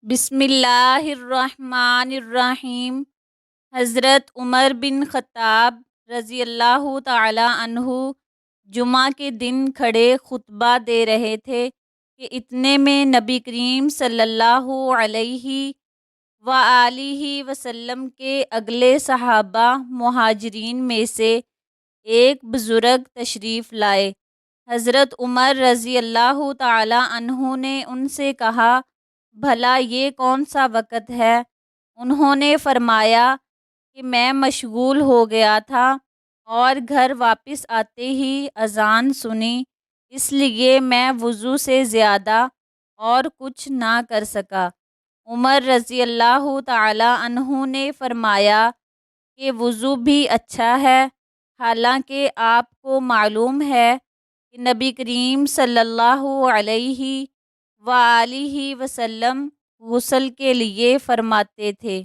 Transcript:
بسم اللہ الرحمن الرحیم۔ حضرت عمر بن خطاب رضی اللہ تعالی عنہ جمعہ کے دن کھڑے خطبہ دے رہے تھے کہ اتنے میں نبی کریم صلی اللہ علیہ وآلہ وسلم کے اگلے صحابہ مہاجرین میں سے ایک بزرگ تشریف لائے۔ حضرت عمر رضی اللہ تعالی عنہ نے ان سے کہا، بھلا یہ کون سا وقت ہے؟ انہوں نے فرمایا کہ میں مشغول ہو گیا تھا اور گھر واپس آتے ہی اذان سنی، اس لیے میں وضو سے زیادہ اور کچھ نہ کر سکا۔ عمر رضی اللہ تعالی عنہ نے فرمایا کہ وضو بھی اچھا ہے، حالانکہ آپ کو معلوم ہے کہ نبی کریم صلی اللہ علیہ وآلہ وسلم غسل کے لیے فرماتے تھے۔